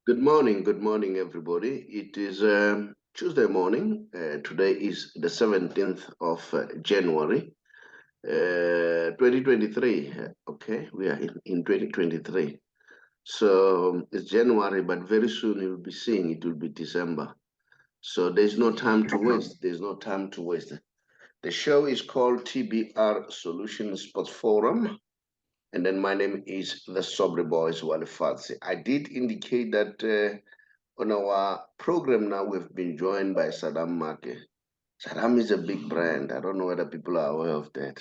Good morning, everybody. It is Tuesday morning. Today is the 17th of January, 2023. Okay, we are in 2023. So it's January, but very soon you'll be seeing it will be December. So there's no time to waste. There's no time to waste. The show is called TBR Solutions Sports Forum. And then my name is the Saubrey Boyz Walefatshe. I did indicate that on our program now, we've been joined by Sadaam Maake. Sadaam is a big brand. I don't know whether people are aware of that.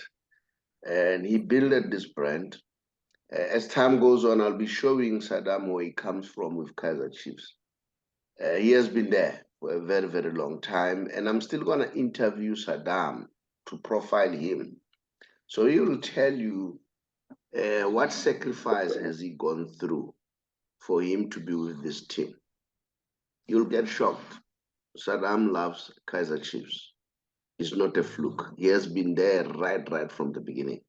And he built this brand. As time goes on, I'll be showing Sadaam where he comes from with Kaizer Chiefs. He has been there for a very, very long time. And I'm still going to interview Sadaam to profile him. So he will tell you what sacrifice has he gone through for him to be with this team. You'll get shocked. Sadaam loves Kaizer Chiefs. It's not a fluke. He has been there right from the beginning.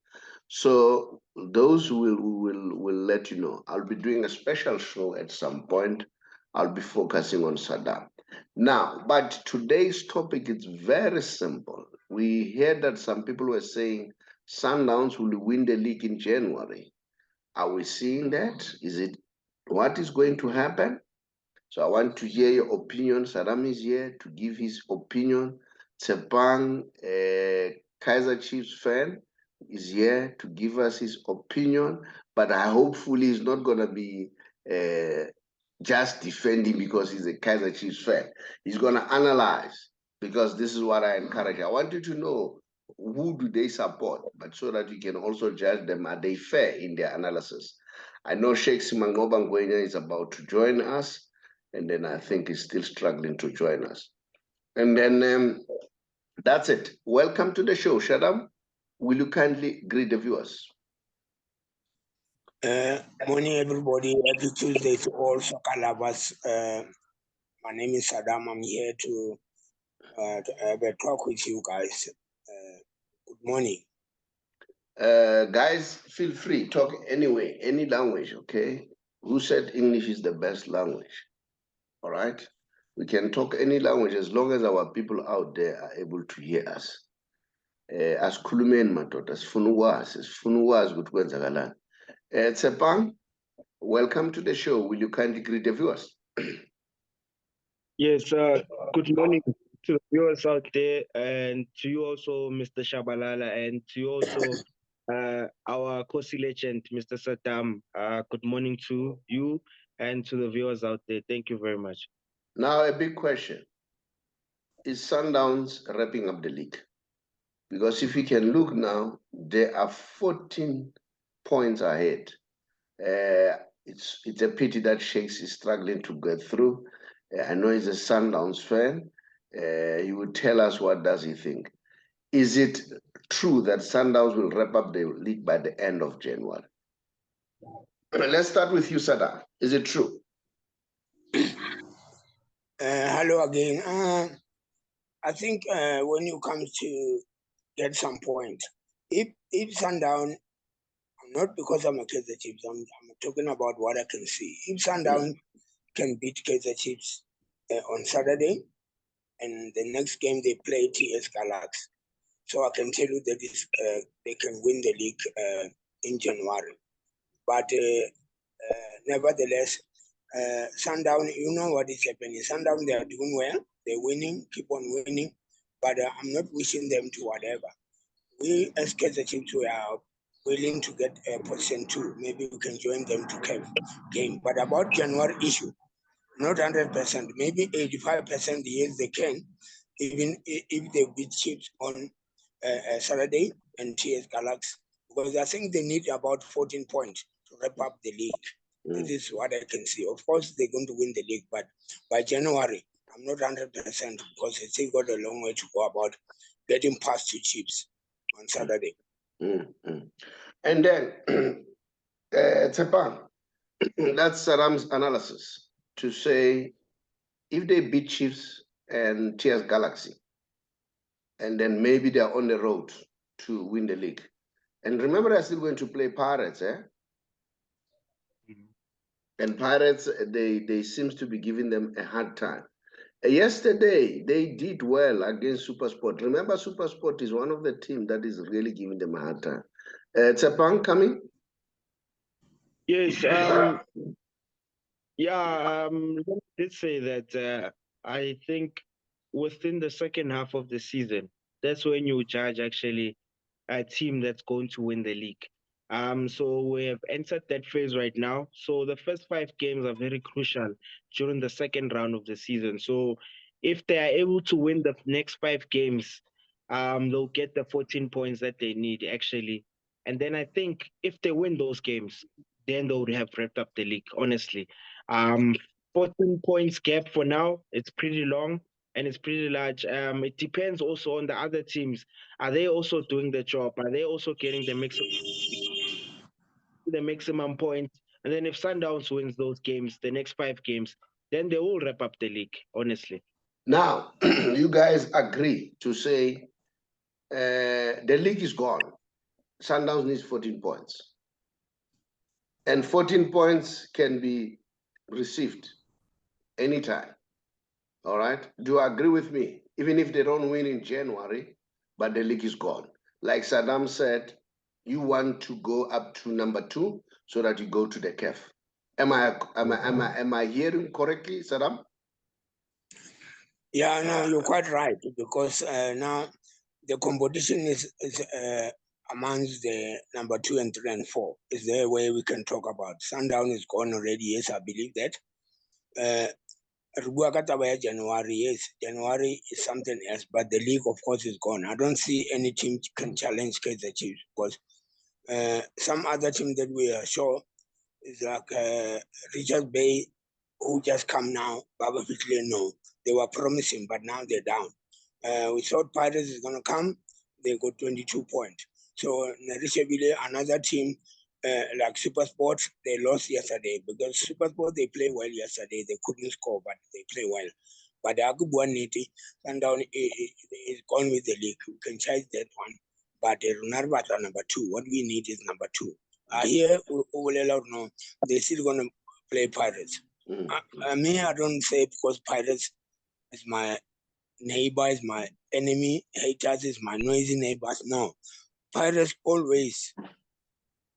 So those will let you know. I'll be doing a special show at some point. I'll be focusing on Sadaam. Now, but today's topic is very simple. We heard that some people were saying Sundowns will win the league in January. Are we seeing that? Is it what is going to happen? So I want to hear your opinion. Sadaam is here to give his opinion. Tshepang, Kaizer Chiefs fan, is here to give us his opinion. But I hopefully he's not going to be just defending because he's a Kaizer Chiefs fan. He's going to analyze because this is what I encourage. I want you to know who do they support, but so that you can also judge them. Are they fair in their analysis? I know Sheikh Manqoba Ngwenya is about to join us, and then I think he's still struggling to join us. And then that's it. Welcome to the show, Sadaam. Will you kindly greet the viewers? Morning, everybody. Happy Tuesday to all soccer lovers. My name is Sadaam. I'm here to have a talk with you guys. Good morning. Guys, feel free. Talk anyway, any language, okay? Who said English is the best language? All right? We can talk any language as long as our people out there are able to hear us. Asikhulumeni madoda, sifuna ukwazi ukuthi kwenzakalani. Tshepang, welcome to the show. Will you kindly greet the viewers? Yes, good morning to the viewers out there, and to you also, Mr. Shabalala, and to you also, our Kosi legend, Mr. Sadaam. Good morning to you and to the viewers out there. Thank you very much. Now, a big question. Is Sundowns wrapping up the league? Because if you can look now, there are 14 points ahead. It's a pity that Shakes is struggling to get through. I know he's a Sundowns fan. He would tell us what does he think. Is it true that Sundowns will wrap up the league by the end of January? Let's start with you, Sadaam. Is it true? Hello again. I think when you come to get some point, if Sundown, not because I'm a Kaizer Chiefs, I'm talking about what I can see. If Sundown can beat Kaizer Chiefs on Saturday, and the next game they play TS Galaxy, so I can tell you that they can win the league in January. But nevertheless, Sundown, you know what is happening. Sundown, they are doing well. They're winning, keep on winning. But I'm not wishing them to whatever. We as Kaizer Chiefs, we are willing to get a position 2. Maybe we can join them to game. But about January issue, not 100%, maybe 85%, yes, they can, even if they beat Chiefs on Saturday and TS Galaxy, because I think they need about 14 points to wrap up the league. This is what I can see. Of course, they're going to win the league, but by January, I'm not 100% because they still got a long way to go about getting past the Chiefs on Saturday. And then, Tshepang, that's Sadaam's analysis to say if they beat Chiefs and TS Galaxy, and then maybe they're on the road to win the league. And remember, they're still going to play Pirates, eh? And Pirates, they seems to be giving them a hard time. Yesterday, they did well against SuperSport. Remember, SuperSport is one of the teams that is really giving them a hard time. Tshepang coming? Yes, yeah, let me did say that I think within the second half of the season, that's when you judge actually a team that's going to win the league. So we have entered that phase right now. So the first 5 games are very crucial during the second round of the season. So if they are able to win the next 5 games, they'll get the 14 points that they need actually. And then I think if they win those games, then they would have wrapped up the league, honestly. Um, 14 points gap for now, it's pretty long and it's pretty large. It depends also on the other teams. Are they also doing the job? Are they also getting the maximum points? And then if Sundowns wins those games, the next 5 games, then they will wrap up the league, honestly. Now, you guys agree to say the league is gone. Sundowns needs 14 points. And 14 points can be received anytime. All right? Do you agree with me? Even if they don't win in January, but the league is gone. Like Sadaam said, you want to go up to number 2 so that you go to the CAF. Am I hearing correctly, Sadaam? Yeah, no, you're quite right, because now the competition is amongst the number 2 and 3 and 4. Is there a way we can talk about? Sundown is gone already, yes, I believe that. January, yes, January is something else, but the league, of course, is gone. I don't see any team can challenge Kaizer Chiefs, because some other team that we are sure is like Richard Bay, who just come now, Baba Fitley, no. They were promising, but now they're down. We thought Pirates is going to come, they got 22 points. So Narishabile, another team like SuperSport, they lost yesterday, because SuperSport, they played well yesterday. They couldn't score, but they play well. But the Agubuaniti, Sundown is gone with the league. We can charge that one. But Runarbata number 2. What we need is number 2. Here, we will allow no, they're still going to play Pirates. I don't say because Pirates is my neighbor, is my enemy, haters is my noisy neighbors. No. Pirates always,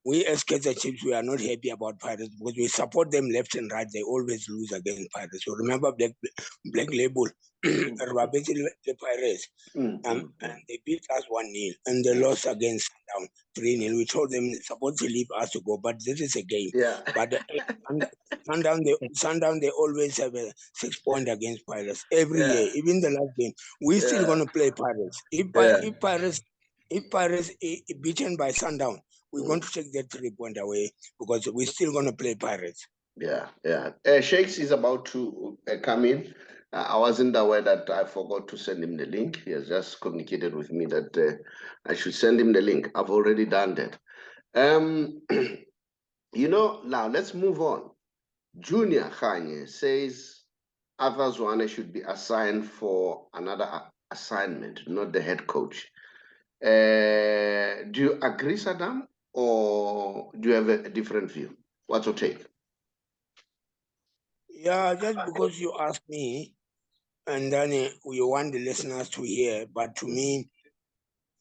we as Kaizer Chiefs, we are not happy about Pirates because we support them left and right. They always lose against Pirates. So remember Black Label, the Pirates, and they beat us 1-0, and they lost against Sundown 3-0. We told them they're supposed to leave us to go, but this is a game. Yeah. But Sundown, they always have a 6 point against Pirates every year. Even the last game, we're still gonna play Pirates. If Pirates is beaten by Sundown, we're going to take that 3 point away, because we're still going to play Pirates. Yeah. Shakes is about to come in. I wasn't aware that I forgot to send him the link. He has just communicated with me that I should send him the link. I've already done that. Now let's move on. Junior Khanye says Arthur Zwane should be assigned for another assignment, not the head coach. Do you agree, Sadaam, or do you have a different view? What's your take? Yeah, just because you asked me, and then you want the listeners to hear, but to me,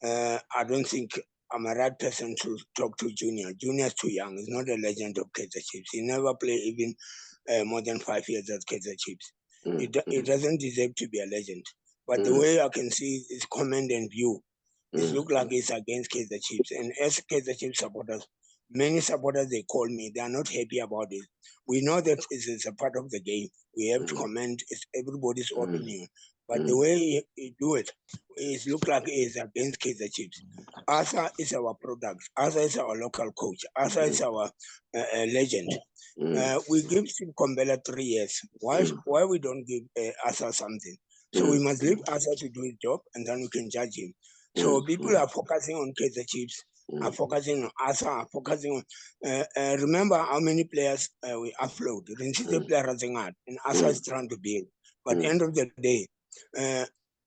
I don't think I'm a right person to talk to Junior. Junior's too young. He's not a legend of Kaizer Chiefs. He never played even more than 5 years at Kaizer Chiefs. He doesn't deserve to be a legend. But the way I can see his comment and view, it looks like he's against Kaizer Chiefs. And as Kaizer Chiefs supporters, many supporters, they call me, they are not happy about it. We know that it's a part of the game. We have to comment. It's everybody's opinion. But the way he do it, it looks like it's against Kaizer Chiefs. Arthur is our product. Arthur is our local coach. Arthur is our legend. We give Steve Kombela 3 years. Why we don't give Arthur something? So we must leave Arthur to do his job, and then we can judge him. So people are focusing on Kaizer Chiefs, are focusing on Arthur, are focusing on. Remember how many players we upload. Rinchite player and Arthur is trying to build. But end of the day,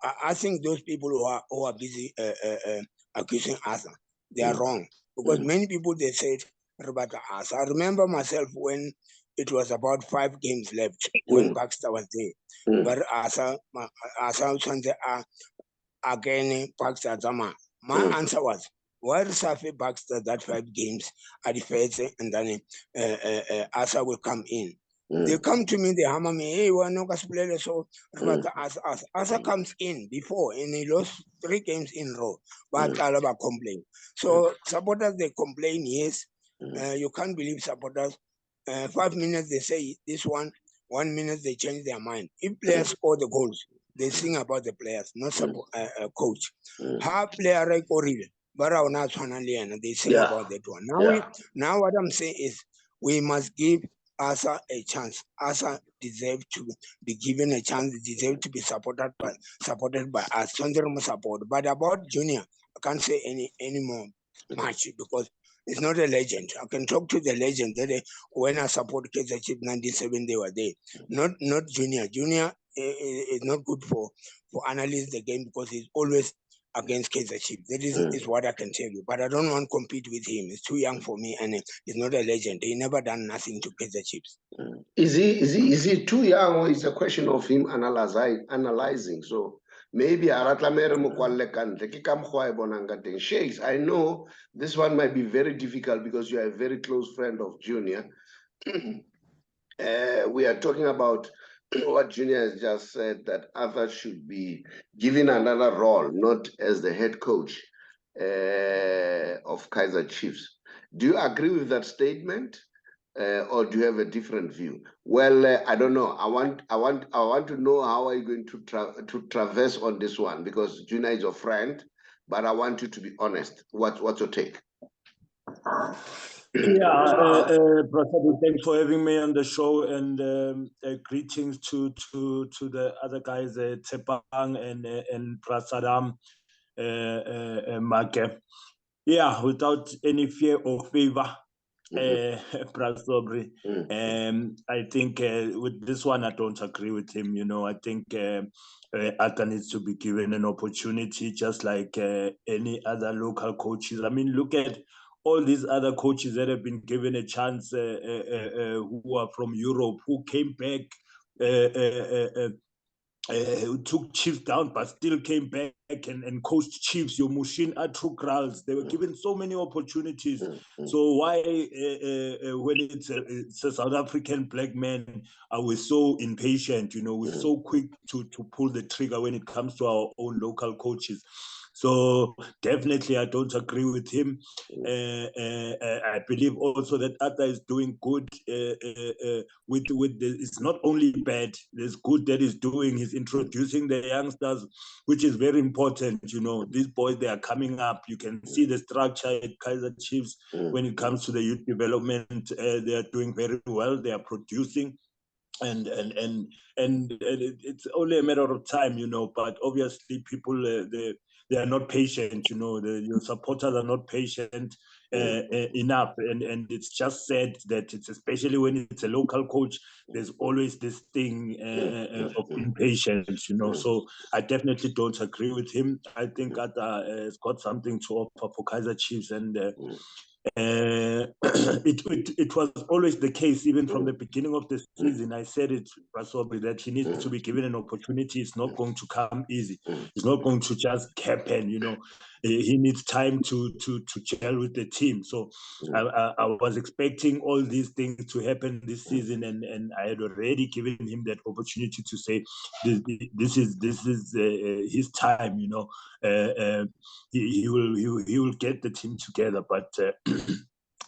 I think those people who are busy accusing Arthur, they are wrong, because many people, they said about Arthur. I remember myself when it was about 5 games left when Baxter was there. But Asa Tshwanetse again Baxter Zama. My answer was, why Safi Baxter that 5 games at the first, and then Asa will come in. They come to me, they hammer me, hey, we're not going to play so Asa comes in before and he lost 3 games in a row. But Talaba complain. So supporters, they complain, yes. You can't believe supporters. 5 minutes they say this one, 1 minute they change their mind. If players score the goals, they sing about the players, not coach. Half player right or real, but they sing about that one. Now what I'm saying is we must give Asa a chance. Asa deserves to be given a chance, deserves to be supported by us. Support. But about Junior, I can't say any more much because it's not a legend. I can talk to the legend that when I support Kaizer Chiefs 97, they were there. Not Junior. Junior is not good for analyze the game because he's always against Kaizer Chiefs. That is what I can tell you. But I don't want to compete with him. He's too young for me, and he's not a legend. He never done nothing to Kaizer Chiefs. Is he too young, or is a question of him analyzing? So maybe Shakes, I know this one might be very difficult because you are a very close friend of Junior. We are talking about what Junior has just said, that Arthur should be given another role, not as the head coach of Kaizer Chiefs. Do you agree with that statement, or do you have a different view? Well, I don't know. I want to know how are you going to traverse on this one, because Junior is your friend, but I want you to be honest. What's your take? Yeah, thanks for having me on the show, and greetings to the other guys, Tshepang and Sadaam Maake. Yeah, without any fear or favor, Saubrey. I think with this one, I don't agree with him. You know, I think Arthur needs to be given an opportunity, just like any other local coaches. I mean, look at all these other coaches that have been given a chance, who are from Europe, who came back, who took Chiefs down, but still came back and coached Chiefs. Your Mushin Atrukrals, they were given so many opportunities. So why, when it's a South African black man, are we so impatient? You know, we're so quick to pull the trigger when it comes to our own local coaches. So definitely, I don't agree with him. I believe also that Arthur is doing good with it's not only bad. There's good that he's doing. He's introducing the youngsters, which is very important. You know, these boys, they are coming up. You can see the structure at Kaizer Chiefs when it comes to the youth development. They are doing very well. They are producing. And it's only a matter of time, you know. But obviously, people they are not patient, you know. Your supporters are not patient enough, and it's just sad that it's, especially when it's a local coach, there's always this thing of impatience, you know. So I definitely don't agree with him. I think Arthur has got something to offer for Kaizer Chiefs, and it was always the case, even from the beginning of the season. I said it, Saubrey, that he needs to be given an opportunity. It's not going to come easy. It's not going to just happen, you know. He needs time to gel with the team. So I was expecting all these things to happen this season, and I had already given him that opportunity to say this is his time, you know. He will get the team together, but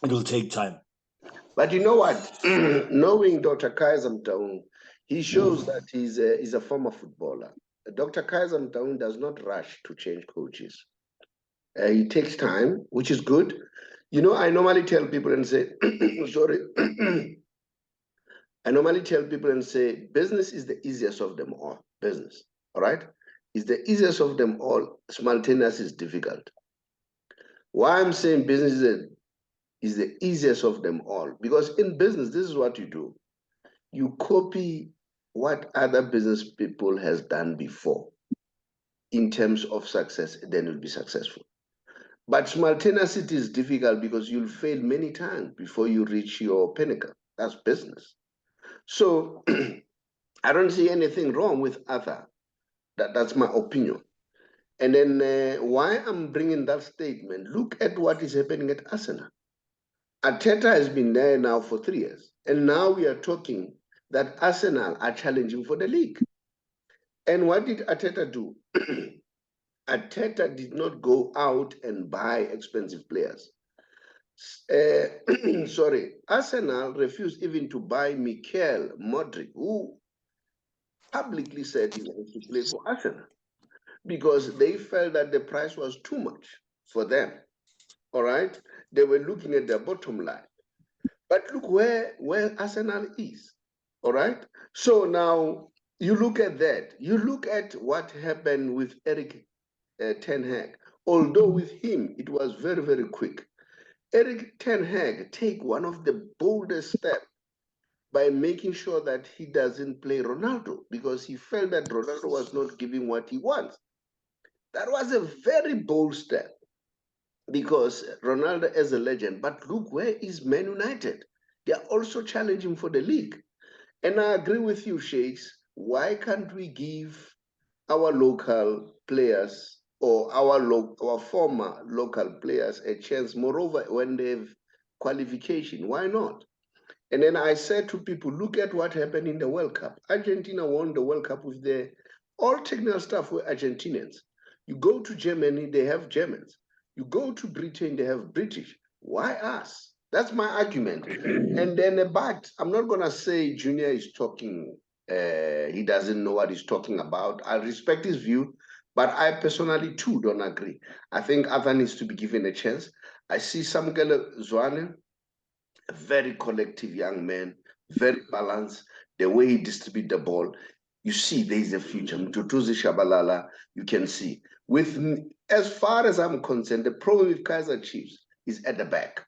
it will take time. But you know what? Knowing Dr. Kaizer Chiefs, he shows that he's a former footballer. Dr. Kaizer Chiefs does not rush to change coaches. He takes time, which is good. You know, I normally tell people and say, sorry. I normally tell people and say, business is the easiest of them all. Business, all right? Is the easiest of them all. Simultaneous is difficult. Why I'm saying business is the easiest of them all? Because in business, this is what you do. You copy what other business people has done before in terms of success, then you'll be successful. But simultaneity is difficult because you'll fail many times before you reach your pinnacle. That's business. So I don't see anything wrong with Arthur. That's my opinion. And then why I'm bringing that statement, look at what is happening at Arsenal. Arteta has been there now for 3 years. And now we are talking that Arsenal are challenging for the league. And what did Arteta do? Arteta did not go out and buy expensive players. Sorry, Arsenal refused even to buy Mikel Modric, who publicly said he wants to play for Arsenal because they felt that the price was too much for them. All right, they were looking at their bottom line. But look where Arsenal is. All right, so now you look at that. You look at what happened with Eric Ten Hag. Although with him it was very, very quick. Eric Ten Hag take one of the boldest steps by making sure that he doesn't play Ronaldo because he felt that Ronaldo was not giving what he wants. That was a very bold step because Ronaldo is a legend. But look, where is Man United? They are also challenging for the league. And I agree with you, Sheikhs. Why can't we give our local players or our former local players a chance? Moreover, when they have qualification, why not? And then I said to people, look at what happened in the World Cup. Argentina won the World Cup with all technical staff were Argentinians. You go to Germany, they have Germans. You go to Britain, they have British. Why us? That's my argument. And then, but I'm not going to say Junior is talking, he doesn't know what he's talking about. I respect his view, but I personally too don't agree. I think Arthur needs to be given a chance. I see Arthur Zwane, a very collective young man, very balanced, the way he distributes the ball. You see, there is a future. Mtutuzi Shabalala, you can see. As far as I'm concerned, the problem with Kaizer Chiefs is at the back.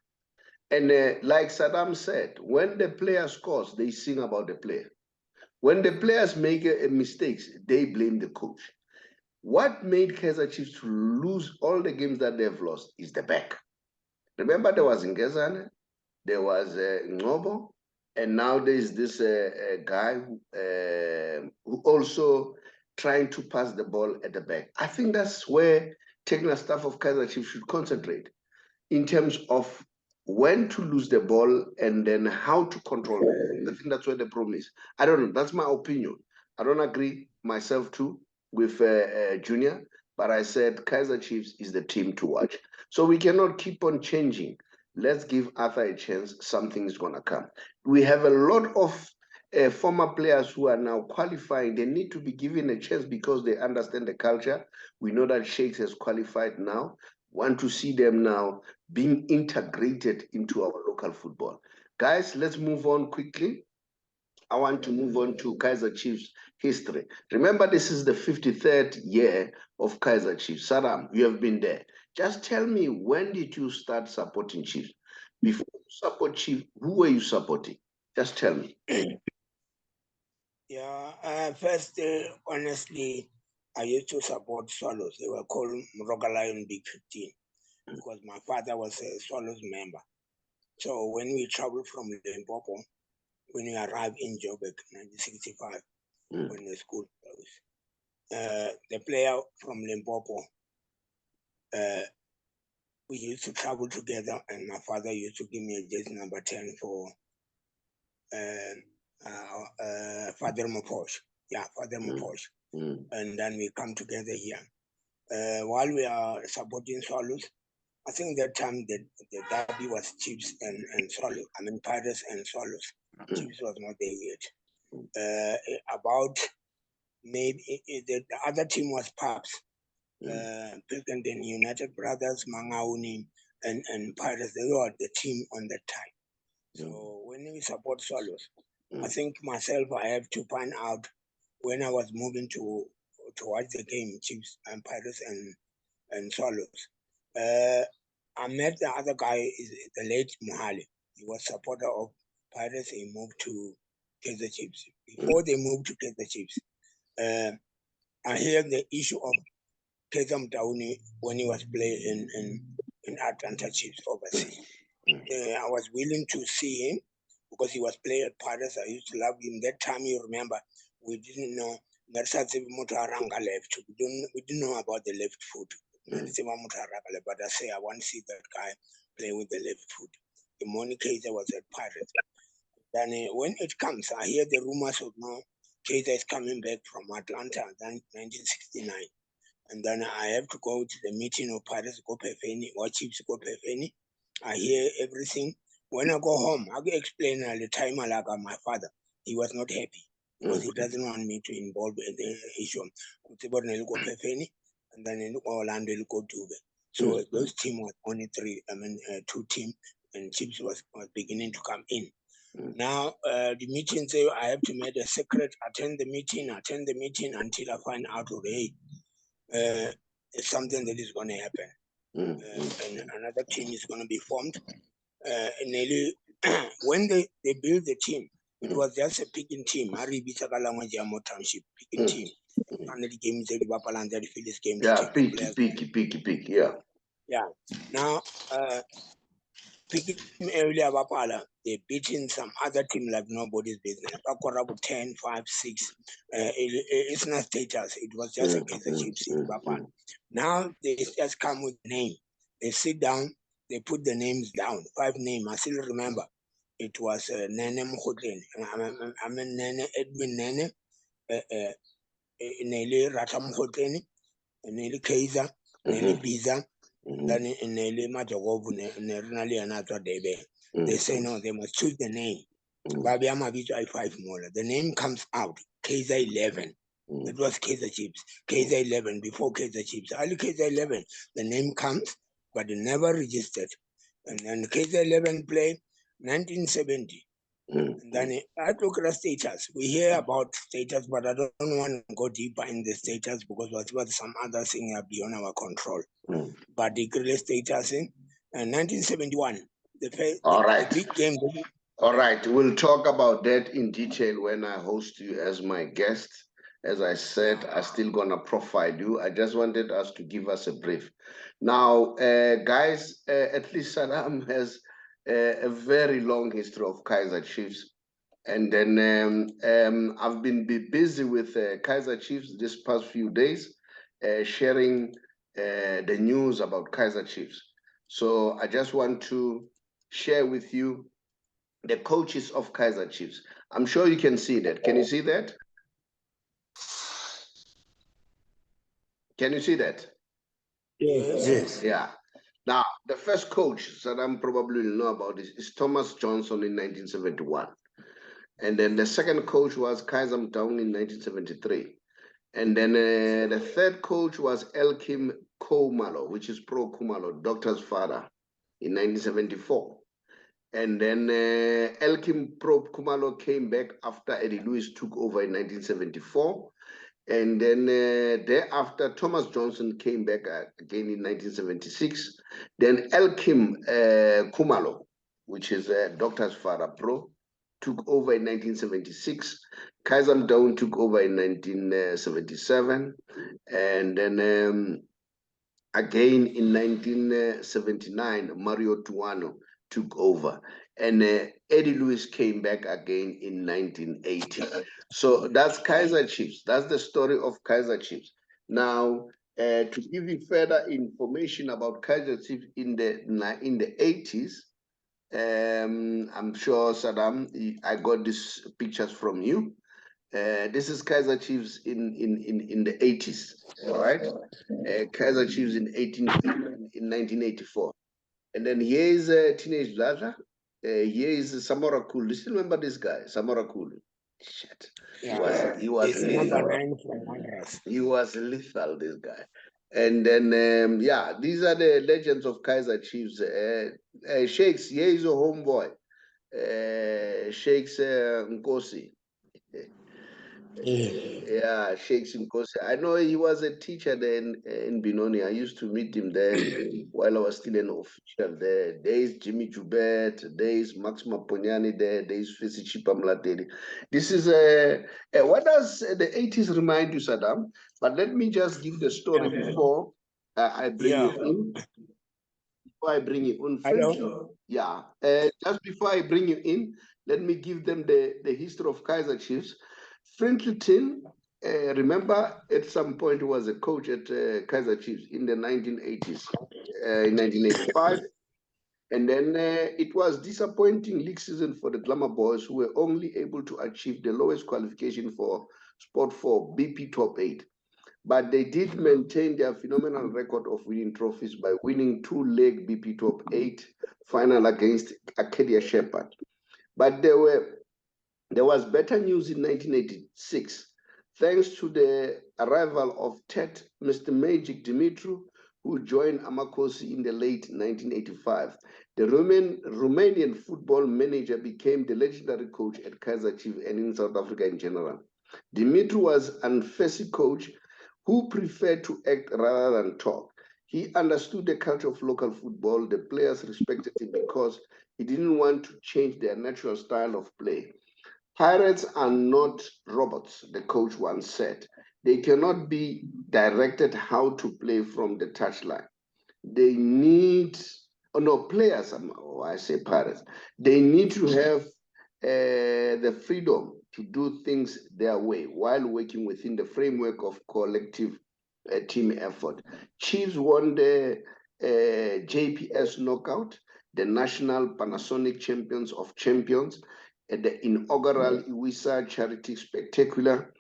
And like Sadaam said, when the player scores, they sing about the player. When the players make mistakes, they blame the coach. What made Kaizer Chiefs to lose all the games that they've lost is the back. Remember, there was Ngezane, there was Ngcobo, and now there's this guy who also trying to pass the ball at the back. I think that's where technical staff of Kaizer Chiefs should concentrate in terms of when to lose the ball and then how to control it. I think that's where the problem is. I don't know. That's my opinion. I don't agree myself too with Junior, but I said Kaizer Chiefs is the team to watch. So we cannot keep on changing. Let's give Arthur a chance. Something is going to come. We have a lot of former players who are now qualifying. They need to be given a chance because they understand the culture. We know that Sheikhs has qualified now. Want to see them now being integrated into our local football. Guys, let's move on quickly. I want to move on to Kaizer Chiefs history. Remember, this is the 53rd year of Kaizer Chiefs. Sadaam, you have been there. Just tell me, when did you start supporting Chiefs? Before you support Chiefs, who were you supporting? Just tell me. Yeah, first, honestly, I used to support Swallows. They were called Rocker Lion Big 15 because my father was a Swallows member. So when we traveled from Limpopo, when we arrived in Joburg, 1965, when the school closed, the player from Limpopo, we used to travel together, and my father used to give me a jersey number 10 for Father Maposh. Yeah, Father Maposh. And then we come together here. While we are supporting Swallows, I think that time the derby was Chiefs and Swallows. I mean, Pirates and Swallows. Chiefs was not there yet. About maybe the other team was Paps. Pilkington United Brothers, Mangauni, and Pirates. They were the team on that time. So when we support Swallows, I think myself, I have to find out when I was moving to watch the game, Chiefs and Pirates and Swallows. I met the other guy, is the late Mohale. He was supporter of Pirates. He moved to Kaizer Chiefs. Before they moved to Kaizer Chiefs, I hear the issue of Kaizer Mtauni when he was playing in Atlanta Chiefs overseas. I was willing to see him because he was playing at Paris. I used to love him. That time, you remember, we didn't know left. We didn't know about the left foot. But I say I want to see that guy playing with the left foot. The morning Kaizer was at Paris. Then when it comes, I hear the rumors of no, Kaizer is coming back from Atlanta, then 1969. And then I have to go to the meeting of Paris, go Perfeni, or Chiefs go Perfeni. I hear everything. When I go home, I can explain at the time like my father. He was not happy because he doesn't want me to involve in the issue. And then Orlando will go to it. So those teams was only two teams, and Chiefs was beginning to come in. Now the meeting say I have to make a secret, attend the meeting until I find out today. It's something that is going to happen. And another team is going to be formed. Nearly when they built the team, it was just a picking team. Township picking team. And the games they and the Phillies games. Yeah, picky, yeah. Yeah. Now picking earlier they beating some other team like nobody's business. 10, 5, 6. It's not status. It was just a Kaizer Chiefs. Now they just come with name. They sit down. They put the names down. 5 names. I still remember. It was Nene Mkhotleni. I mean Nene Edwin Nene. Nele Rata Mkhotleni. Nele Kaizer. Nele Biza. Then Nele Majogovu. Nele another Debe. They say no, they must choose the name. Babi Amabijo 5 more. The name comes out. Kaizer 11. It was Kaizer Chiefs. Kaizer 11 before Kaizer Chiefs. Only Kaizer 11. The name comes, but it never registered. And then Kaizer 11 played 1970. And then I look at the status. We hear about status, but I don't want to go deeper in the status because what's some other thing are beyond our control. But the great status in 1971. The big game. All right, we'll talk about that in detail when I host you as my guest. As I said, I'm still gonna profile you. I just wanted us to give us a brief. Now, guys, at least Sadaam has a very long history of Kaizer Chiefs. And then I've been busy with Kaizer Chiefs this past few days, sharing the news about Kaizer Chiefs. So I just want to share with you the coaches of Kaizer Chiefs. I'm sure you can see that. Can you see that? Can you see that? Yes. Yeah. Now, the first coach that I'm probably know about is Thomas Johnson in 1971. And then the second coach was Kaizer Chiefs in 1973. And then the third coach was Elkim Khumalo, which is Pro Khumalo, doctor's father, in 1974. And then Elkim Pro Khumalo came back after Eddie Lewis took over in 1974. And then thereafter, Thomas Johnson came back again in 1976. Then Elkim Khumalo, which is doctor's father, Pro, took over in 1976. Kaizer Chiefs took over in 1977. And then again in 1979, Mario Tuano took over. And Eddie Lewis came back again in 1980. So that's Kaizer Chiefs. That's the story of Kaizer Chiefs. Now, to give you further information about Kaizer Chiefs in the 80s, I'm sure, Sadaam, I got these pictures from you. This is Kaizer Chiefs in the 80s, all right? Kaizer Chiefs in 1984. And then here is Teenage Blaza. Here is Samora Kulu. Do you still remember this guy, Samora Kulu? Shit. Yeah. He was number 9 from Wanderers. He was lethal, this guy. And then, yeah, these are the legends of Kaizer Chiefs. Shakes, here is a homeboy. Shakes Nkosi. Yeah, Shakes Nkosi. I know he was a teacher there in Benoni. I used to meet him there while I was still an official there. There is Jimmy Jubet, there is Max Maponyani there is Fisi Chipamlateri. This is what does the 80s remind you, Sadaam? But let me just give the story before I bring you in. before I bring you in, Hello. yeah, just before I bring you in, let me give them the history of Kaizer Chiefs. Frimpleton, remember, at some point he was a coach at Kaizer Chiefs in the 1980s, in 1985. And then it was disappointing league season for the Glamour Boys, who were only able to achieve the lowest qualification for Sport 4 BP Top 8. But they did maintain their phenomenal record of winning trophies by winning 2-leg BP Top 8 final against Arcadia Shepherd. But there was better news in 1986, thanks to the arrival of Mr. Magic Dumitru, who joined Amakosi in the late 1985. The Romanian football manager became the legendary coach at Kaizer Chiefs and in South Africa in general. Dumitru was an fussy coach who preferred to act rather than talk. He understood the culture of local football. The players respected him because he didn't want to change their natural style of play. Pirates are not robots, the coach once said. They cannot be directed how to play from the touchline. They need, players, I say Pirates, they need to have the freedom to do things their way while working within the framework of collective team effort. Chiefs won the JPS knockout, the National Panasonic Champions of Champions, at the inaugural Iwisa Charity Spectacular.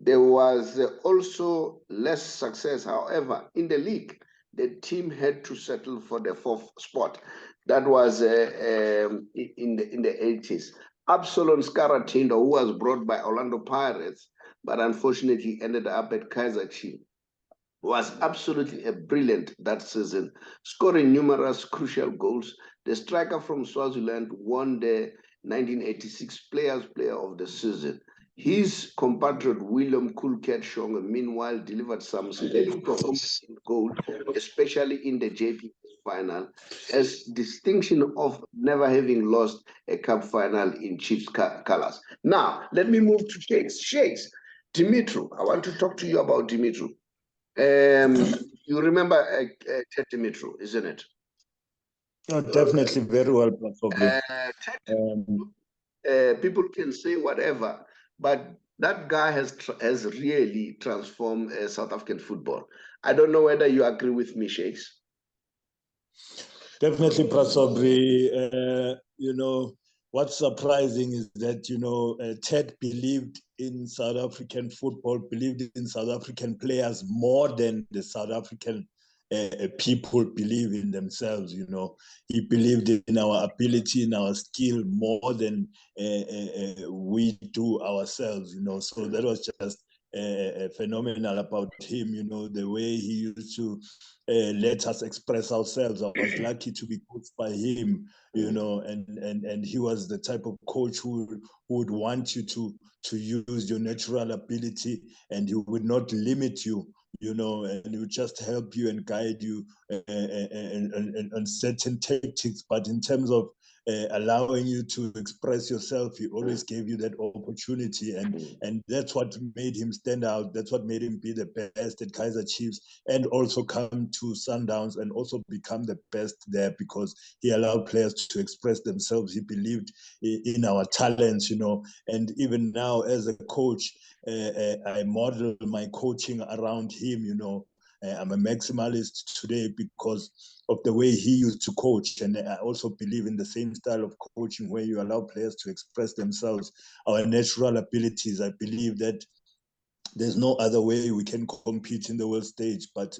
There was also less success, however, in the league. The team had to settle for the 4th spot. That was in the 80s. Absalom Scaratindo, who was brought by Orlando Pirates, but unfortunately ended up at Kaizer Chiefs, was absolutely brilliant that season, scoring numerous crucial goals. The striker from Swaziland won the 1986 Players' Player of the Season. His compatriot William Coolcat Shonga, meanwhile, delivered some sterling performances in goal, especially in the JP final, as distinction of never having lost a cup final in Chiefs colors. Now, let me move to Shakes. Shakes, Dumitru, I want to talk to you about Dumitru. You remember Ted Dumitru, isn't it? Oh, definitely, very well, probably. People can say whatever, but that guy has really transformed South African football. I don't know whether you agree with me, Shakes. Definitely, Saubrey. What's surprising is that, Ted believed in South African football, believed in South African players more than the South African people believe in themselves. He believed in our ability, in our skill more than we do ourselves. So that was just phenomenal about him. The way he used to let us express ourselves. I was lucky to be coached by him, and he was the type of coach who would want you to use your natural ability, and he would not limit you, and he would just help you and guide you on certain tactics. But in terms of allowing you to express yourself, he always gave you that opportunity, and that's what made him stand out. That's what made him be the best at Kaizer Chiefs, and also come to Sundowns and also become the best there, because he allowed players to express themselves. He believed in our talents, and even now as a coach, I model my coaching around him. I'm a maximalist today because of the way he used to coach. And I also believe in the same style of coaching where you allow players to express themselves, our natural abilities. I believe that there's no other way we can compete in the world stage, but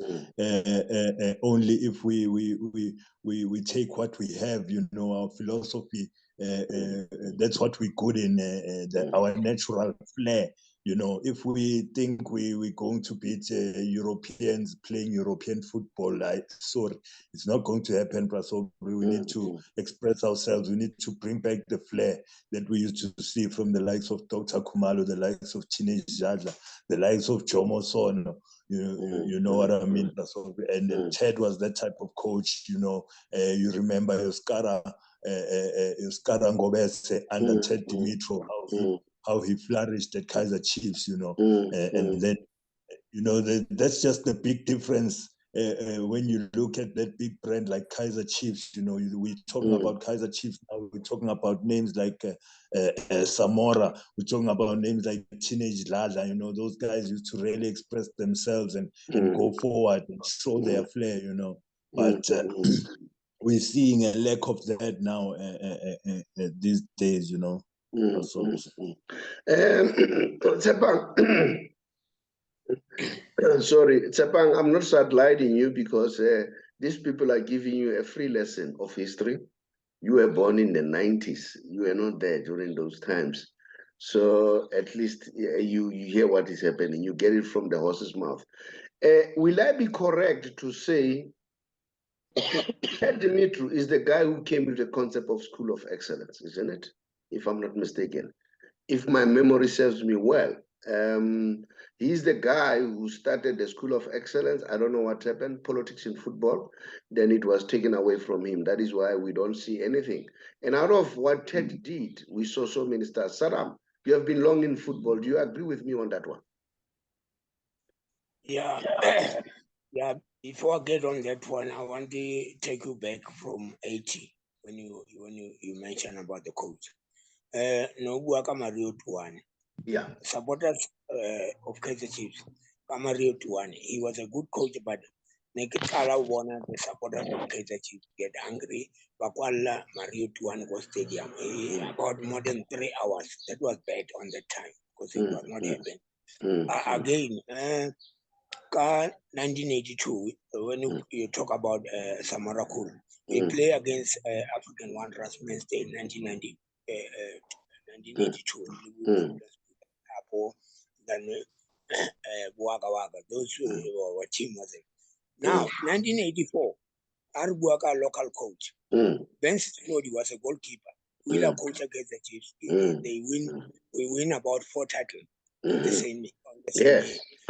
only if we take what we have, our philosophy. That's what we're good in, our natural flair. If we think we're going to beat Europeans playing European football, sorry, it's not going to happen. So we need to express ourselves. We need to bring back the flair that we used to see from the likes of Dr. Khumalo, the likes of Teenage Jadla, the likes of Jomo Sono. You know what I mean? And Ted was that type of coach. You remember Yoskara Ngobese under Ted Dumitru, how he flourished at Kaizer Chiefs, and then, that's just the big difference when you look at that big brand like Kaizer Chiefs, you know, we're talking about Kaizer Chiefs now. We're talking about names like Samora. We're talking about names like Teenage Lala. You know, those guys used to really express themselves and go forward and show their flair. You know, but we're seeing a lack of that now these days. You know. Tshepang, sorry, Tshepang, I'm not sidelining you because these people are giving you a free lesson of history. You were born in the 90s. You were not there during those times. So at least you hear what is happening. You get it from the horse's mouth. Will I be correct to say Dimitru is the guy who came with the concept of School of Excellence, isn't it? If I'm not mistaken. If my memory serves me well. He's the guy who started the School of Excellence. I don't know what happened, politics in football. Then it was taken away from him. That is why we don't see anything. And out of what Ted did, we saw so many stars. Sadaam, you have been long in football. Do you agree with me on that one? Yeah. Yeah. Before I get on that one, I want to take you back from 80 when you mentioned about the coach. No, Mario Tuane. Yeah. Supporters of Kaizer Chiefs, Mario Tuane. He was a good coach, but the supporters of Kaizer Chiefs get angry. Bakwala Mario Tuane go stadium about more than 3 hours. That was bad on that time because it was not happening. Again, 1982, when you talk about Samora Kul, we play against African Wanderers Wednesday in 1982. Then Waka Waka, those were team was it. Now, 1984, Arguaka local coach. Ben Snodi was a goalkeeper. We are coach against the Chiefs. We win about 4 titles on the same year.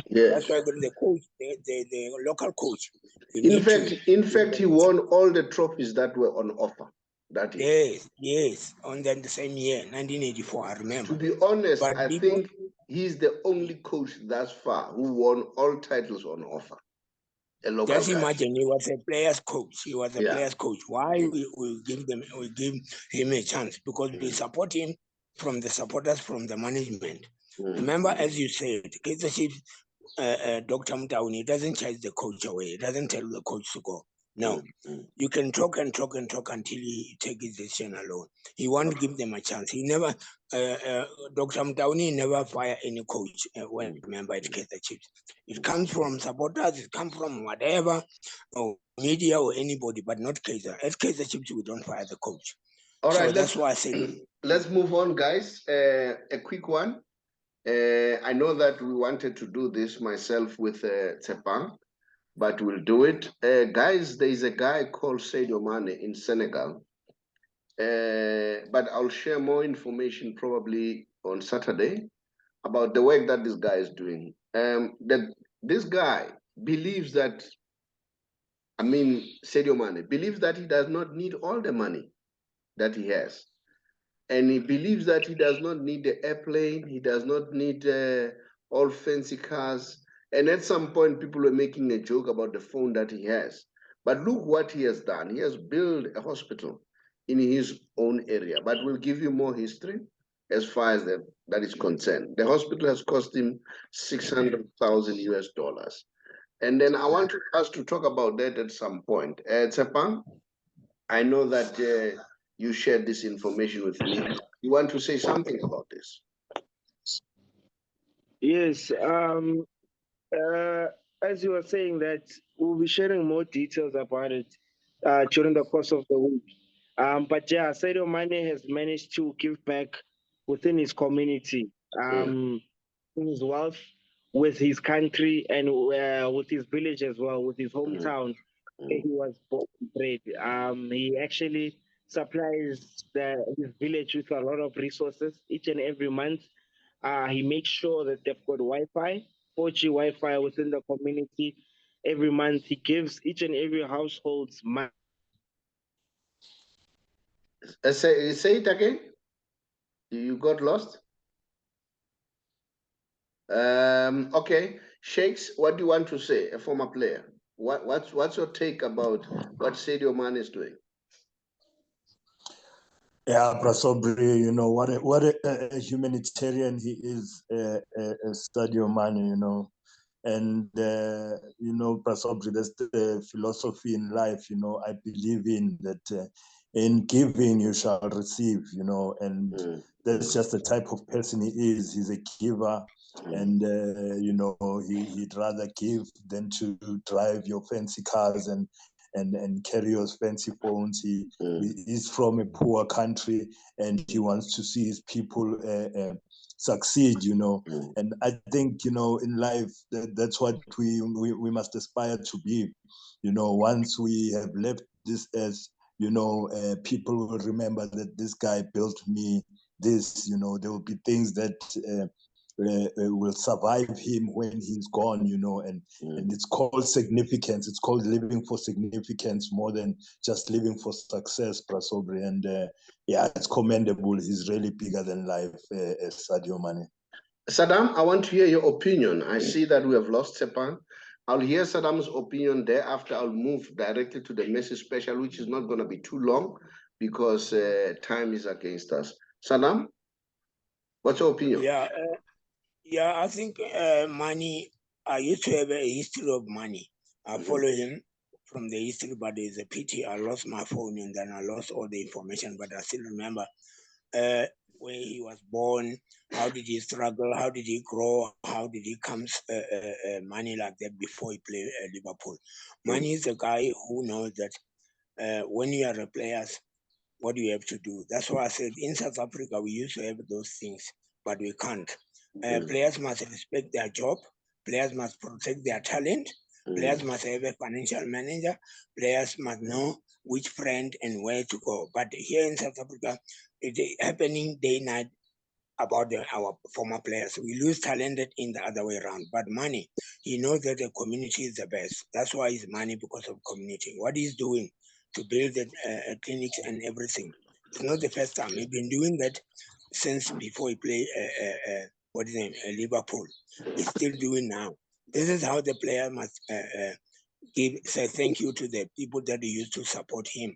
That's why the coach, the local coach. In fact, he won all the trophies that were on offer. That is. Yes, on the same year, 1984. I remember. To be honest, I think he's the only coach thus far who won all titles on offer. Just imagine, he was a player's coach. He was a player's coach. Why we give him a chance? Because we support him from the supporters, from the management. Remember, as you said, Kaizer Chiefs, Dr. Mtauni doesn't chase the coach away. He doesn't tell the coach to go. No, you can talk and talk and talk until he takes his decision alone. He won't give them a chance. He never, Dr. Mtauni never fire any coach when member at Kaizer Chiefs. It comes from supporters, it comes from whatever, or media or anybody, but not Kaizer. At Kaizer Chiefs, we don't fire the coach. All right, so that's why I said. Let's move on, guys. A quick one. I know that we wanted to do this myself with Tshepang, but we'll do it. Guys, there is a guy called Sadio Mane in Senegal, but I'll share more information probably on Saturday about the work that this guy is doing. This guy believes that, Sadio Mane believes that he does not need all the money that he has. And he believes that he does not need the airplane, he does not need all fancy cars. And at some point, people were making a joke about the phone that he has. But look what he has done. He has built a hospital in his own area. But we'll give you more history as far as that is concerned. The hospital has cost him $600,000 US. And then I want us to talk about that at some point. Tshepang, I know that you shared this information with me. You want to say something about this? Yes. As you were saying that we'll be sharing more details about it during the course of the week. But yeah, Sadio Mane has managed to give back within his community, his wealth, with his country, and with his village as well, with his hometown where he was born and bred. He actually supplies his village with a lot of resources each and every month. He makes sure that they've got Wi-Fi, 4G Wi-Fi within the community. Every month, he gives each and every household's money. Say it again. You got lost? Okay. Shakes, what do you want to say, a former player? What's your take about what Sadio Mane is doing? Yeah, Saubrey, you know what a humanitarian he is, Sadio Mane, you know. And, you know, Saubrey, that's the philosophy in life, you know, I believe in that in giving you shall receive, you know, and that's just the type of person he is. He's a giver, and, you know, he'd rather give than to drive your fancy cars and carry your fancy phones. He's from a poor country, and he wants to see his people succeed, you know. And I think, you know, in life, that's what we must aspire to be. You know, once we have left this earth, you know, people will remember that this guy built me this. You know, there will be things that will survive him when he's gone, you know, and it's called significance. It's called living for significance more than just living for success, Saubrey. And yeah, it's commendable. He's really bigger than life, Sadio Mane. Sadaam, I want to hear your opinion. I see that we have lost Tshepang. I'll hear Sadaam's opinion thereafter. I'll move directly to the Messi Special, which is not going to be too long because time is against us. Sadaam, what's your opinion? Yeah, I think Mane, I used to have a history of Mane. I follow him from the history, but it's a pity I lost my phone and then I lost all the information, but I still remember where he was born, how did he struggle, how did he grow, how did he come Mane like that before he played Liverpool. Mane is a guy who knows that when you are a player, what do you have to do? That's why I said in South Africa, we used to have those things, but we can't. Players must respect their job. Players must protect their talent. Players must have a financial manager. Players must know which friend and where to go. But here in South Africa, it's happening day and night about our former players. We lose talented in the other way around. But Mane, he knows that the community is the best. That's why he's Mane, because of community. What he's doing to build the clinics and everything. It's not the first time. He's been doing that since before he played Liverpool. He's still doing now. This is how the player must say thank you to the people that used to support him.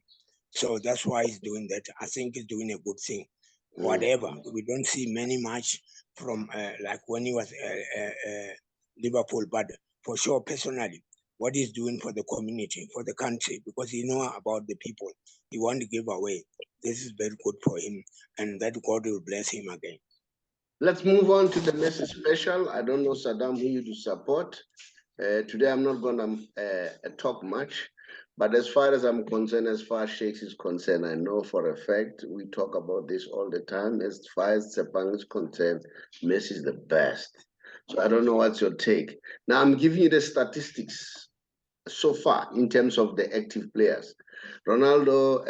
So that's why he's doing that. I think he's doing a good thing. Whatever, we don't see many much from like when he was Liverpool, but for sure, personally, what he's doing for the community, for the country, because he knows about the people, he wants to give away. This is very good for him, and that God will bless him again. Let's move on to the Messi Special. I don't know, Sadaam, who you to support. Today, I'm not going to talk much, but as far as I'm concerned, as far as Shakes is concerned, I know for a fact, we talk about this all the time. As far as Tshepang is concerned, Messi is the best. So I don't know what's your take. Now, I'm giving you the statistics so far in terms of the active players. Ronaldo,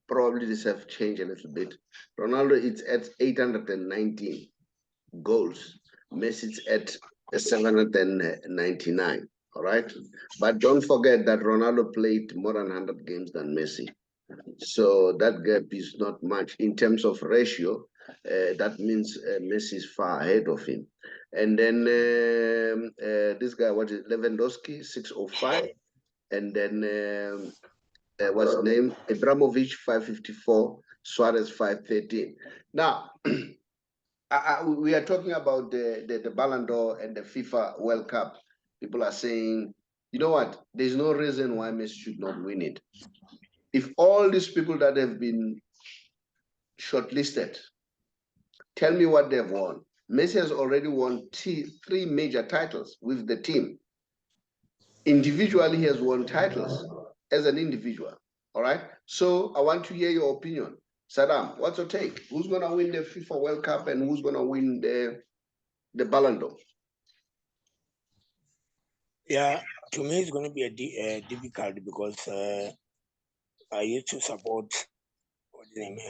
probably this have changed a little bit. Ronaldo is at 819 goals. Messi's at 799. All right. But don't forget that Ronaldo played more than 100 games than Messi. So that gap is not much in terms of ratio. That means Messi is far ahead of him. And then this guy, what is Lewandowski, 605. And then what's his name? Ibrahimovic, 554. Suarez, 513. Now, we are talking about the Ballon d'Or and the FIFA World Cup. People are saying, you know what? There's no reason why Messi should not win it. If all these people that have been shortlisted, tell me what they've won. Messi has already won 3 major titles with the team. Individually, he has won titles as an individual. All right. So I want to hear your opinion. Sadaam, what's your take? Who's going to win the FIFA World Cup and who's going to win the Ballon d'Or? Yeah, to me, it's going to be difficult because I used to support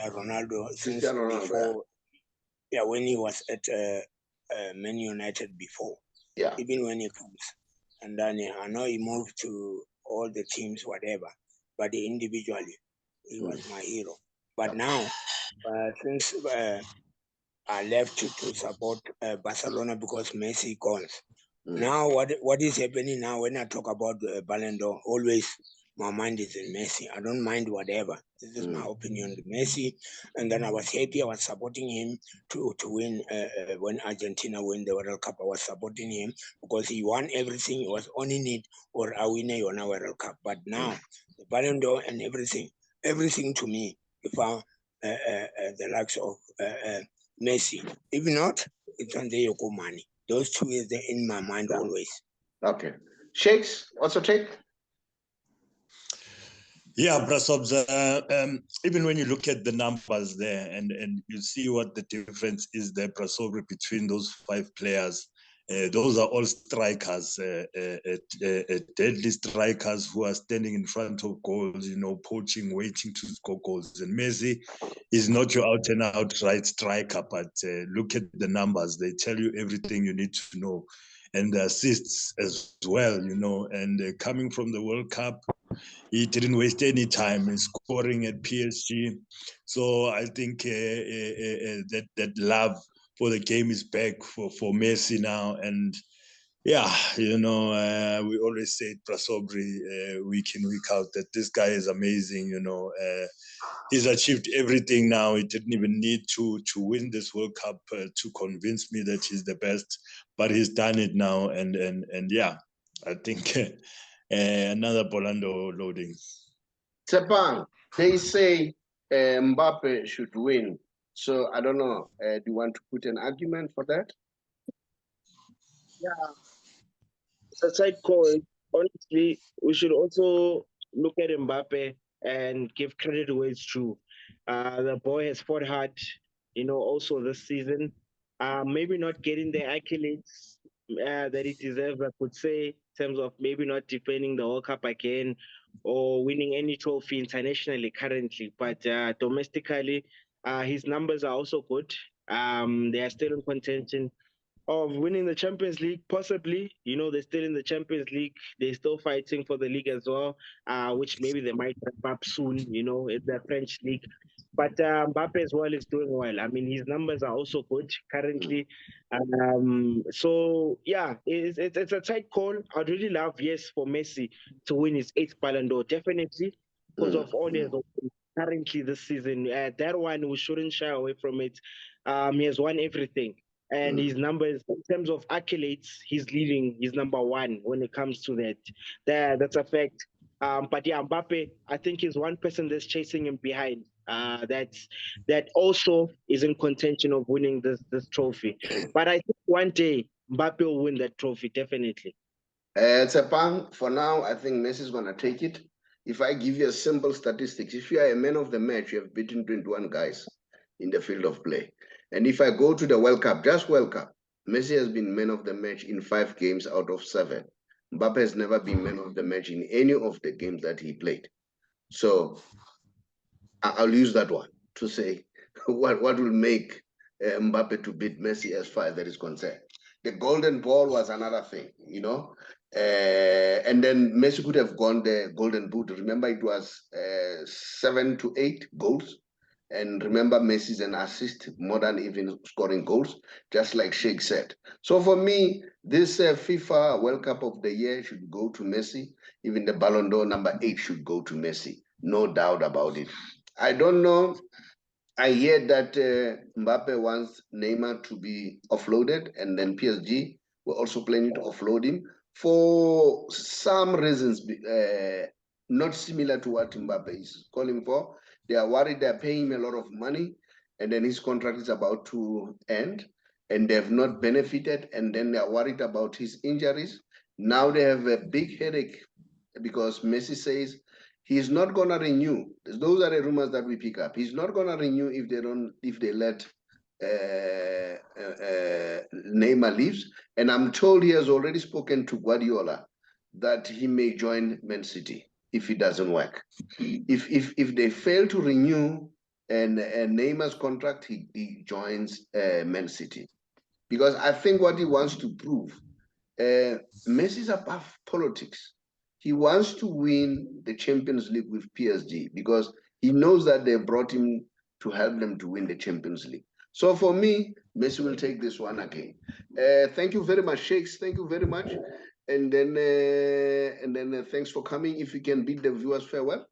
Ronaldo since before. Yeah, when he was at Man United before. Yeah. Even when he comes. And then I know he moved to all the teams, whatever. But individually, he was my hero. But now, since I left to support Barcelona because Messi gone, Now, what is happening now when I talk about Ballon d'Or, always my mind is in Messi. I don't mind whatever. This is my opinion, Messi. And then I was happy. I was supporting him to win when Argentina win the World Cup. I was supporting him because he won everything. He was on it or a winner on a World Cup. But now the Ballon d'Or and everything to me, if I the likes of Messi, if not, it's on the Yoko money. Those two is there in my mind always. Okay. Shakes, what's your take? Yeah, Brasobs, even when you look at the numbers there and you see what the difference is there, Brasobri, between those 5 players, those are all strikers, deadly strikers who are standing in front of goals, you know, poaching, waiting to score goals. And Messi is not your out-and-out right striker, but look at the numbers. They tell you everything you need to know. And the assists as well, you know, and coming from the World Cup, he didn't waste any time in scoring at PSG. So I think that love for the game is back for Messi now. And yeah, you know, we always say it, Brasobri, week in, week out, that this guy is amazing, you know. He's achieved everything now. He didn't even need to win this World Cup to convince me that he's the best, but he's done it now. And yeah, I think another Bolando loading. Tshepang, they say Mbappe should win. So I don't know. Do you want to put an argument for that? Yeah, it's a side call. Honestly, we should also look at Mbappe and give credit where it's true. The boy has fought hard, you know, also this season. Maybe not getting the accolades that he deserves, I could say, in terms of maybe not defending the World Cup again or winning any trophy internationally currently. But domestically, his numbers are also good. They are still in contention of winning the Champions League, possibly. You know, they're still in the Champions League. They're still fighting for the league as well, which maybe they might wrap up soon, you know, in the French league. But Mbappe as well is doing well. I mean, his numbers are also good currently. So, yeah, it's a tight call. I'd really love, yes, for Messi to win his 8th Ballon d'Or, definitely, because of all he has currently this season. That one, we shouldn't shy away from it. He has won everything. And his numbers, in terms of accolades, he's leading. He's number 1 when it comes to that. That's a fact. But yeah, Mbappe, I think is one person that's chasing him behind. That also is in contention of winning this trophy. But I think one day Mbappe will win that trophy, definitely. Tshepang, for now, I think Messi is going to take it. If I give you a simple statistics, if you are a man of the match, you have beaten 21 guys in the field of play. And if I go to the World Cup, just World Cup, Messi has been man of the match in 5 games out of 7. Mbappe has never been man of the match in any of the games that he played. So I'll use that one to say what will make Mbappe to beat Messi as far as that is concerned. The golden ball was another thing, you know. And then Messi could have gone the golden boot. Remember, it was 7 to 8 goals. And remember, Messi's an assist more than even scoring goals, just like Sheikh said. So for me, this FIFA World Cup of the year should go to Messi. Even the Ballon d'Or number 8 should go to Messi. No doubt about it. I don't know. I hear that Mbappe wants Neymar to be offloaded, and then PSG were also planning to offload him for some reasons not similar to what Mbappe is calling for. They are worried they're paying him a lot of money, and then his contract is about to end, and they have not benefited, and then they are worried about his injuries. Now they have a big headache because Messi says he's not gonna renew. Those are the rumors that we pick up. He's not gonna renew if they let Neymar leaves. And I'm told he has already spoken to Guardiola that he may join Man City if it doesn't work. If they fail to renew and Neymar's contract, he joins Man City. Because I think what he wants to prove, Messi is above politics. He wants to win the Champions League with PSG because he knows that they brought him to help them to win the Champions League. So for me, Messi will take this one again. Thank you very much, Shakes. Thank you very much. And then thanks for coming. If you can bid the viewers farewell.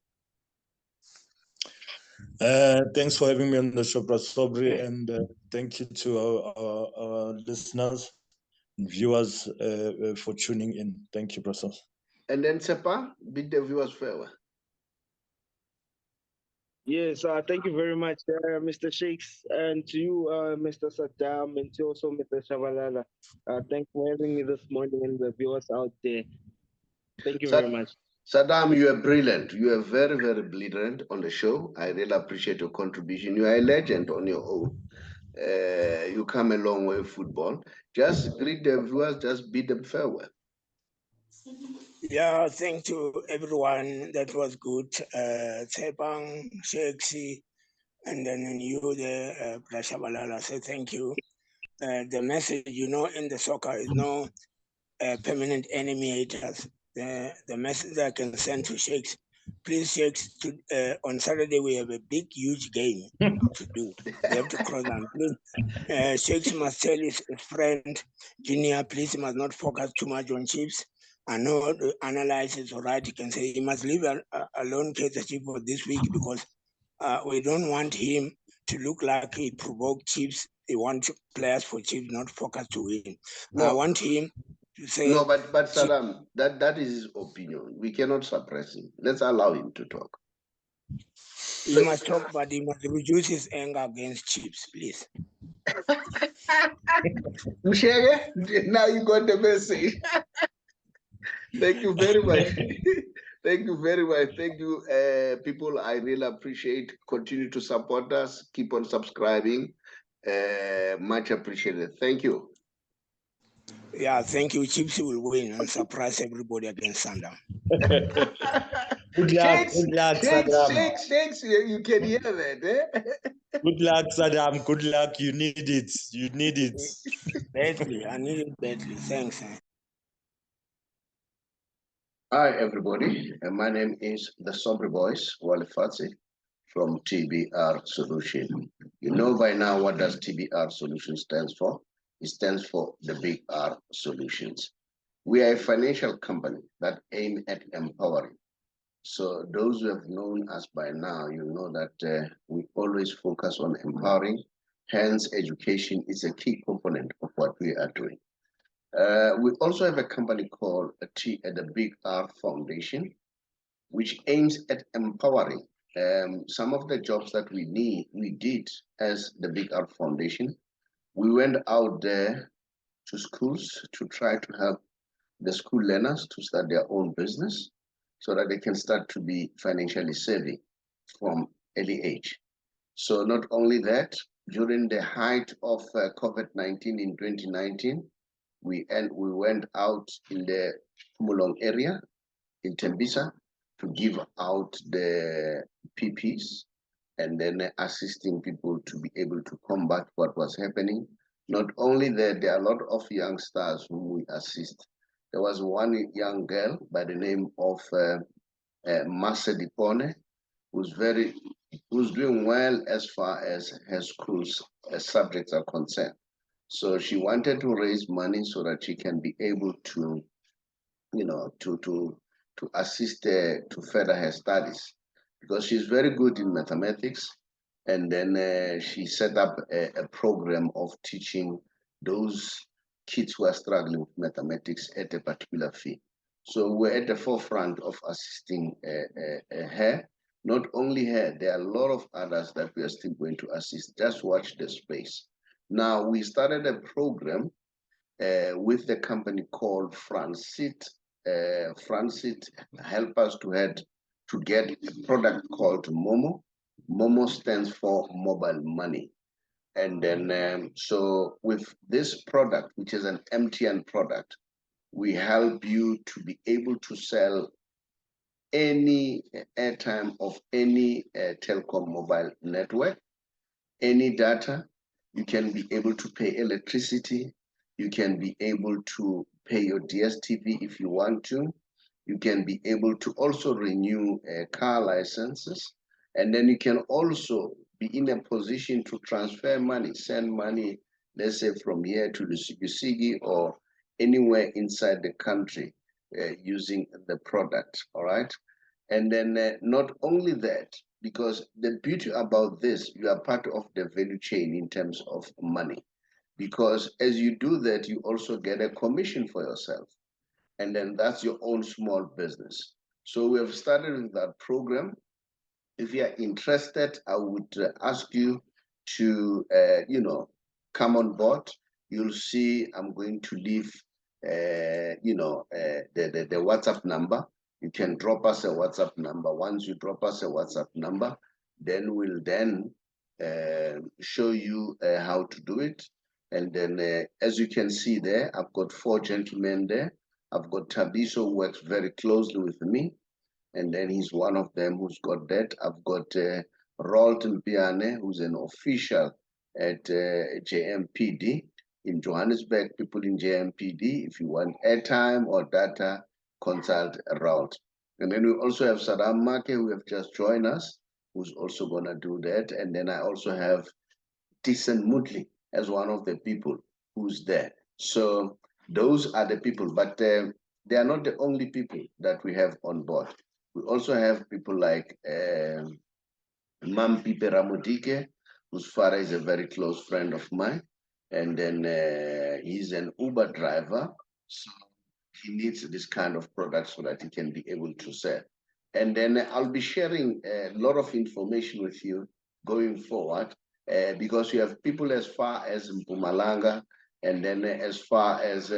Thanks for having me on the show, Brother Saubrey, and thank you to our listeners and viewers for tuning in. Thank you, Brother. And then Tshepang, bid the viewers farewell. Yes, thank you very much, Mr. Shakes, and to you, Mr. Sadaam, and to also Mr. Shabalala. Thanks for having me this morning and the viewers out there. Thank you very much. Sadaam, you are brilliant. You are very, very brilliant on the show. I really appreciate your contribution. You are a legend on your own. You come a long way in football. Just greet the viewers, just bid them farewell. Yeah, thank you everyone. That was good. Tshepang, Shakesy, and then you, the Prashabalala, say thank you. The message, in the soccer is no permanent enemy haters. The message I can send to Shakes, please Shakes, on Saturday we have a big, huge game to do. We have to cross them. Please, Shakes must tell his friend, Junior, please, he must not focus too much on Chiefs. I know the analysis, all right, he can say he must leave alone Kaizer Chiefs for this week because we don't want him to look like he provoked Chiefs. He wants players for Chiefs, not focus to win. No. I want him to say... No, but Sadaam, that is his opinion. We cannot suppress him. Let's allow him to talk. He must talk, but he must reduce his anger against Chiefs, please. Mshege, now you got the message. Thank you very much. Thank you very much. Thank you, people. I really appreciate. Continue to support us. Keep on subscribing. Much appreciated. Thank you. Yeah, thank you. Chiefs will win and surprise everybody against Sundowns. Good luck, Sadaam. Shakes, you can hear that, eh? Good luck, Sadaam. Good luck. You need it. You need it. Badly. I need it badly. Thanks. Hi, everybody. My name is the Saubrey Boyz Walefatshe from TBR Solutions. You know by now what does TBR Solutions stands for? It stands for the Big R Solutions. We are a financial company that aim at empowering. So those who have known us by now, you know that we always focus on empowering. Hence, education is a key component of what we are doing. We also have a company called the Big R Foundation, which aims at empowering. Some of the jobs that we did as the Big R Foundation, we went out there to schools to try to help the school learners to start their own business so that they can start to be financially savvy from early age. So not only that, during the height of COVID-19 in 2019, we went out in the Pumulong area in Tembisa to give out the PPs and then assisting people to be able to combat what was happening. Not only that, there are a lot of youngsters whom we assist. There was one young girl by the name of Messi Special, who's doing well as far as her school's subjects are concerned. So she wanted to raise money so that she can be able to, to assist to further her studies, because she's very good in mathematics. And then she set up a program of teaching those kids who are struggling with mathematics at a particular fee. So we're at the forefront of assisting her. Not only her, there are a lot of others that we are still going to assist. Just watch the space. Now, we started a program with the company called Francit. Francit help us to get a product called Momo. Momo stands for mobile money. And then, so with this product, which is an MTN product, we help you to be able to sell any airtime of any telecom mobile network, any data. You can be able to pay electricity. You can be able to pay your DSTV if you want to. You can be able to also renew car licenses. And then you can also be be in a position to transfer money, send money, let's say from here to the Sigi or anywhere inside the country using the product, all right? And then not only that, because the beauty about this, you are part of the value chain in terms of money. Because as you do that, you also get a commission for yourself. And then that's your own small business. So we have started with that program. If you are interested, I would ask you to, come on board. You'll see I'm going to leave, the WhatsApp number. You can drop us a WhatsApp number. Once you drop us a WhatsApp number, then we'll then show you how to do it. And then, as you can see there, I've got 4 gentlemen there. I've got Tabiso, who works very closely with me. And then he's one of them who's got that. I've got Rolton Piane, who's an official at JMPD in Johannesburg. People in JMPD, if you want airtime or data, consult Rolt. And then we also have Sadaam Maake, who have just joined us, who's also gonna do that. And then I also have Tisen Mutli as one of the people who's there. So those are the people, but they are not the only people that we have on board. We also have people like Mam Pipe Ramodike, whose father is a very close friend of mine. And then he's an Uber driver. So he needs this kind of product so that he can be able to sell. And then I'll be sharing a lot of information with you going forward because you have people as far as Mpumalanga and then as far as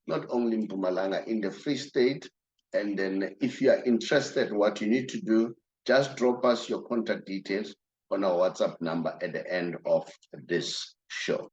not only Mpumalanga, in the Free State. And then if you are interested, what you need to do, just drop us your contact details on our WhatsApp number at the end of this show.